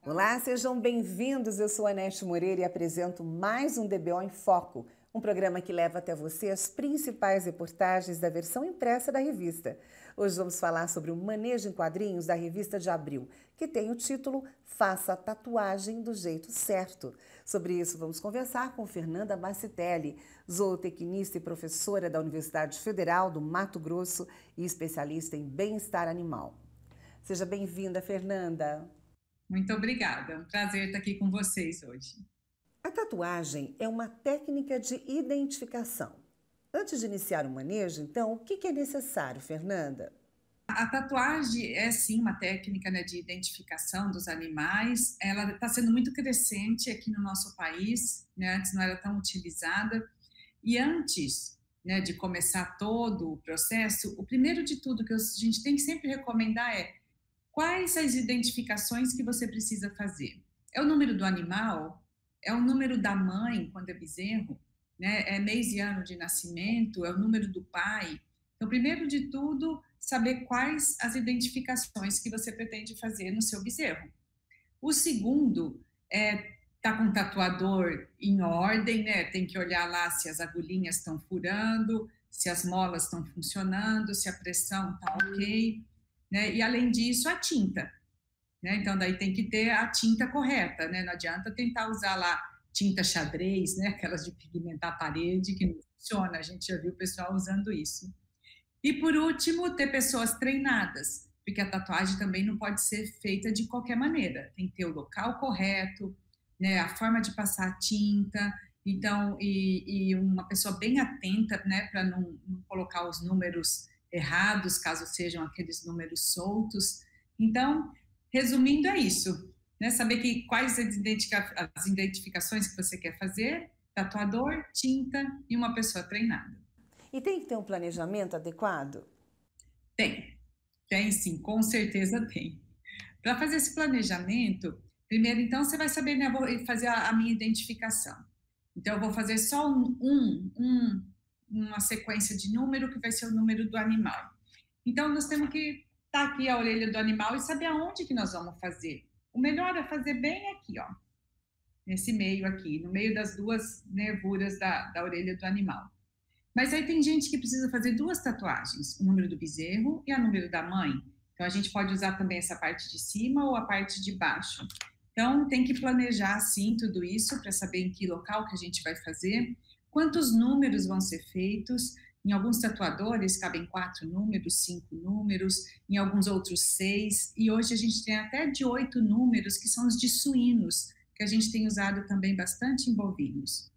Olá, sejam bem-vindos. Eu sou Anete Moreira e apresento mais um DBO em Foco, um programa que leva até você as principais reportagens da versão impressa da revista. Hoje vamos falar sobre o manejo em quadrinhos da revista de abril, que tem o título Faça a Tatuagem do Jeito Certo. Sobre isso vamos conversar com Fernanda Macitelli, zootecnista e professora da Universidade Federal do Mato Grosso e especialista em bem-estar animal. Seja bem-vinda, Fernanda. Muito obrigada, é um prazer estar aqui com vocês hoje. A tatuagem é uma técnica de identificação. Antes de iniciar o manejo, então, o que é necessário, Fernanda? A tatuagem é sim uma técnica, né, de identificação dos animais. Ela está sendo muito crescente aqui no nosso país, né? Antes não era tão utilizada. E antes, né, de começar todo o processo, o primeiro de tudo que a gente tem que sempre recomendar é quais as identificações que você precisa fazer. É o número do animal? É o número da mãe, quando é bezerro? Né? É mês e ano de nascimento? É o número do pai? Então, primeiro de tudo, saber quais as identificações que você pretende fazer no seu bezerro. O segundo é tá com o tatuador em ordem, né? Tem que olhar lá se as agulhinhas estão furando, se as molas estão funcionando, se a pressão está ok, né? E além disso, a tinta, né? Então daí tem que ter a tinta correta, né? Não adianta tentar usar lá tinta xadrez, né? Aquelas de pigmentar a parede que não funciona. A gente já viu o pessoal usando isso. E por último, ter pessoas treinadas, porque a tatuagem também não pode ser feita de qualquer maneira. Tem que ter o local correto, né? A forma de passar a tinta. Então, e uma pessoa bem atenta, né? Para não colocar os números errados, caso sejam aqueles números soltos. Então, resumindo, é isso. Né? Saber que quais as identificações que você quer fazer, tatuador, tinta e uma pessoa treinada. E tem que ter um planejamento adequado? Tem sim, com certeza tem. Para fazer esse planejamento, primeiro, então, você vai saber, né, eu vou fazer a minha identificação. Então, eu vou fazer só uma sequência de número que vai ser o número do animal. Então, nós temos que estar aqui a orelha do animal e saber aonde que nós vamos fazer. O melhor é fazer bem aqui, ó, nesse meio aqui, no meio das duas nervuras da orelha do animal. Mas aí tem gente que precisa fazer duas tatuagens, o número do bezerro e o número da mãe. Então a gente pode usar também essa parte de cima ou a parte de baixo. Então tem que planejar assim tudo isso para saber em que local que a gente vai fazer, quantos números vão ser feitos. Em alguns tatuadores cabem 4 números, 5 números, em alguns outros 6, e hoje a gente tem até de 8 números, que são os de suínos, que a gente tem usado também bastante em bovinos.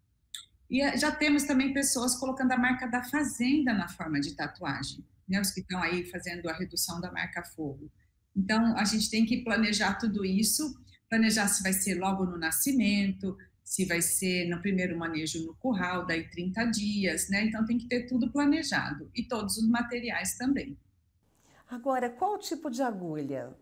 E já temos também pessoas colocando a marca da fazenda na forma de tatuagem, né? Os que estão aí fazendo a redução da marca fogo. Então, a gente tem que planejar tudo isso, planejar se vai ser logo no nascimento, se vai ser no primeiro manejo no curral, daí 30 dias, né? Então, tem que ter tudo planejado e todos os materiais também. Agora, qual o tipo de agulha?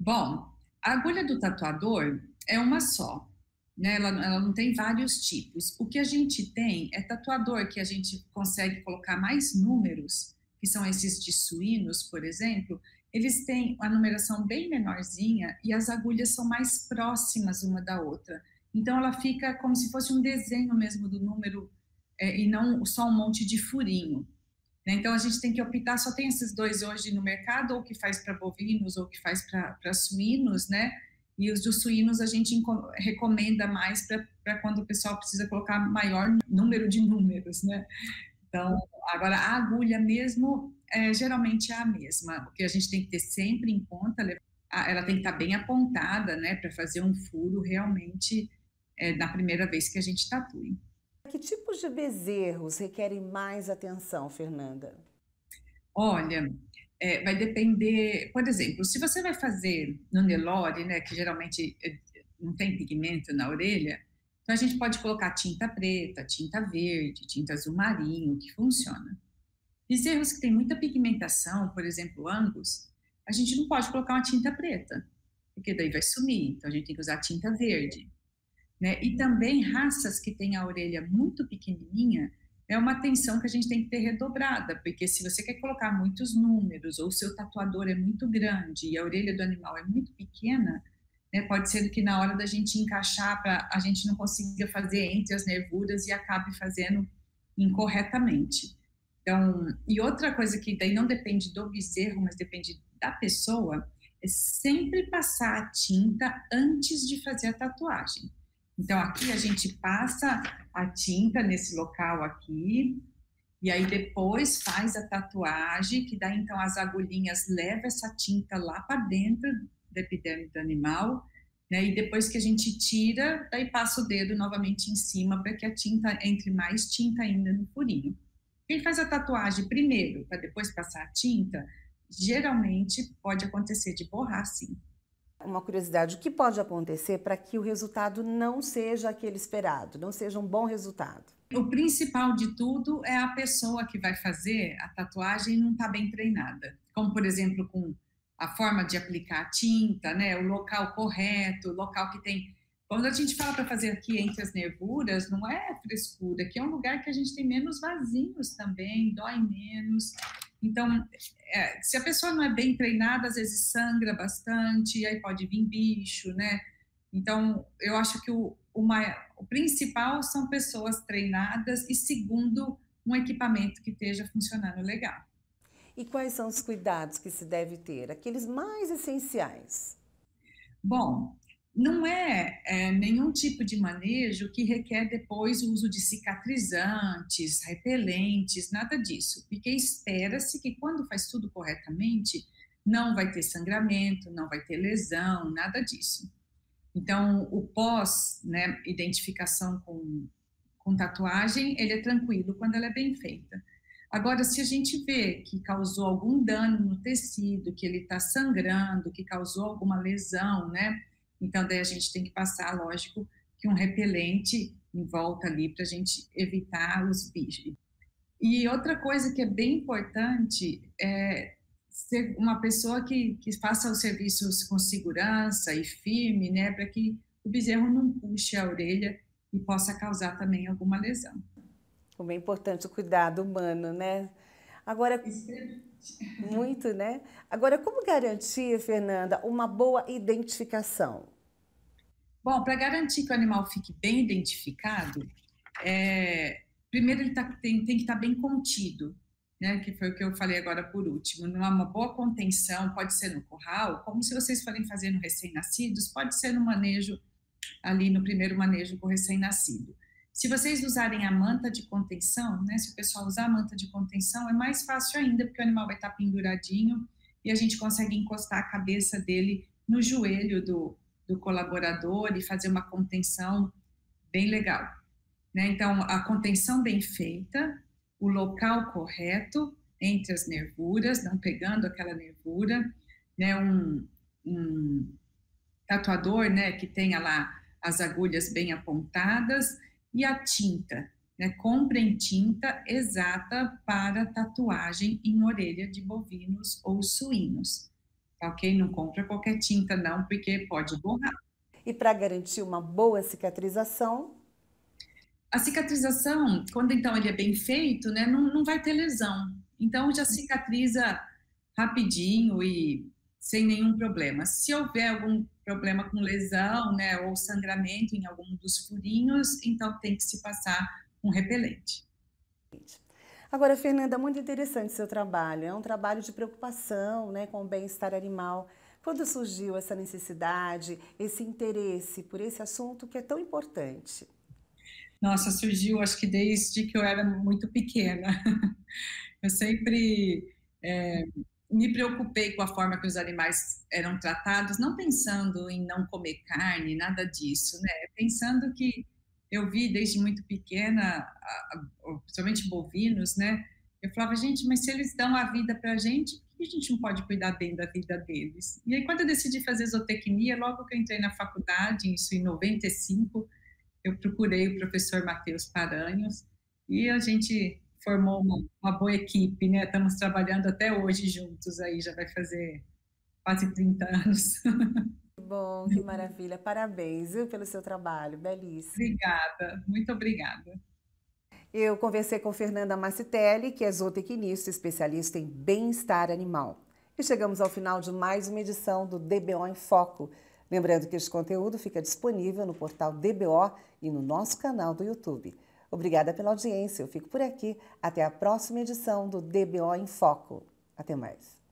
Bom, a agulha do tatuador é uma só, né? Ela não tem vários tipos. O que a gente tem é tatuador que a gente consegue colocar mais números, que são esses de suínos, por exemplo. Eles têm a numeração bem menorzinha e as agulhas são mais próximas uma da outra. Então ela fica como se fosse um desenho mesmo do número, e não só um monte de furinho, né? Então a gente tem que optar, só tem esses dois hoje no mercado, ou que faz para bovinos, ou que faz para suínos, né? E os dos suínos a gente recomenda mais para quando o pessoal precisa colocar maior número de números, né? Então, agora a agulha mesmo, geralmente é a mesma. O que a gente tem que ter sempre em conta, ela tem que estar bem apontada, né? Para fazer um furo realmente na primeira vez que a gente tatue. Que tipos de bezerros requerem mais atenção, Fernanda? Olha, vai depender, por exemplo, se você vai fazer no Nelore, né, que geralmente não tem pigmento na orelha, então a gente pode colocar tinta preta, tinta verde, tinta azul marinho, que funciona. Bezerros que têm muita pigmentação, por exemplo, Angus, a gente não pode colocar uma tinta preta, porque daí vai sumir, então a gente tem que usar tinta verde, né? E também raças que têm a orelha muito pequenininha, é uma atenção que a gente tem que ter redobrada, porque se você quer colocar muitos números, ou o seu tatuador é muito grande e a orelha do animal é muito pequena, né? Pode ser que na hora da gente encaixar, a gente não consiga fazer entre as nervuras e acabe fazendo incorretamente. Então, e outra coisa que daí não depende do bezerro, mas depende da pessoa, é sempre passar a tinta antes de fazer a tatuagem. Então, aqui a gente passa a tinta nesse local aqui, e aí depois faz a tatuagem, que daí então as agulhinhas levam essa tinta lá para dentro da epiderme do animal, né? E depois que a gente tira, daí passa o dedo novamente em cima para que a tinta entre mais tinta ainda no furinho. Quem faz a tatuagem primeiro, para depois passar a tinta, geralmente pode acontecer de borrar, sim. Uma curiosidade, o que pode acontecer para que o resultado não seja aquele esperado, não seja um bom resultado? O principal de tudo é a pessoa que vai fazer a tatuagem não estar bem treinada. Como, por exemplo, com a forma de aplicar a tinta, né? O local correto, o local que tem... Quando a gente fala para fazer aqui entre as nervuras, não é frescura, aqui é um lugar que a gente tem menos vasinhos também, dói menos. Então, se a pessoa não é bem treinada, às vezes sangra bastante, aí pode vir bicho, né? Então, eu acho que o principal são pessoas treinadas e, segundo, um equipamento que esteja funcionando legal. E quais são os cuidados que se deve ter? Aqueles mais essenciais. Bom, não é nenhum tipo de manejo que requer depois o uso de cicatrizantes, repelentes, nada disso, porque espera-se que quando faz tudo corretamente, não vai ter sangramento, não vai ter lesão, nada disso. Então, o pós, né, identificação com tatuagem, ele é tranquilo quando ela é bem feita. Agora, se a gente vê que causou algum dano no tecido, que ele está sangrando, que causou alguma lesão, né? Então, daí a gente tem que passar, lógico, que um repelente em volta ali para a gente evitar os bichos. E outra coisa que é bem importante é ser uma pessoa que faça os serviços com segurança e firme, né? Para que o bezerro não puxe a orelha e possa causar também alguma lesão. Como é importante o cuidado humano, né? Agora, muito, né? Agora, como garantir, Fernanda, uma boa identificação? Bom, para garantir que o animal fique bem identificado, primeiro ele tem que estar bem contido, né? Que foi o que eu falei agora por último. Numa boa contenção, pode ser no curral, como se vocês forem fazer no recém-nascidos, pode ser no manejo, ali no primeiro manejo com o recém-nascido. Se vocês usarem a manta de contenção, né? Se o pessoal usar a manta de contenção, é mais fácil ainda, porque o animal vai estar penduradinho e a gente consegue encostar a cabeça dele no joelho do colaborador e fazer uma contenção bem legal, né? Então, a contenção bem feita, o local correto entre as nervuras, não pegando aquela nervura, né? Um tatuador, né, que tenha lá as agulhas bem apontadas e a tinta, né? Comprem tinta exata para tatuagem em orelha de bovinos ou suínos. Tá ok? Não compra qualquer tinta não, porque pode borrar. E para garantir uma boa cicatrização? A cicatrização, quando então ele é bem feito, né, não vai ter lesão. Então já cicatriza rapidinho e sem nenhum problema. Se houver algum problema com lesão, né, ou sangramento em algum dos furinhos, então tem que se passar um repelente. Agora, Fernanda, muito interessante seu trabalho. É um trabalho de preocupação, né, com o bem-estar animal. Quando surgiu essa necessidade, esse interesse por esse assunto que é tão importante? Nossa, surgiu acho que desde que eu era muito pequena. Eu sempre me preocupei com a forma que os animais eram tratados, não pensando em não comer carne, nada disso, né? Pensando que eu vi desde muito pequena, principalmente bovinos, né? Eu falava, gente, mas se eles dão a vida para a gente, por que a gente não pode cuidar bem da vida deles? E aí, quando eu decidi fazer zootecnia, logo que eu entrei na faculdade, isso em 95, eu procurei o professor Matheus Paranhos e a gente formou uma boa equipe, né? Estamos trabalhando até hoje juntos aí, já vai fazer quase 30 anos. Que bom, que maravilha. Parabéns, viu, pelo seu trabalho, belíssimo. Obrigada, muito obrigada. Eu conversei com Fernanda Massitelli, que é zootecnista, especialista em bem-estar animal. E chegamos ao final de mais uma edição do DBO em Foco. Lembrando que este conteúdo fica disponível no portal DBO e no nosso canal do YouTube. Obrigada pela audiência, eu fico por aqui. Até a próxima edição do DBO em Foco. Até mais.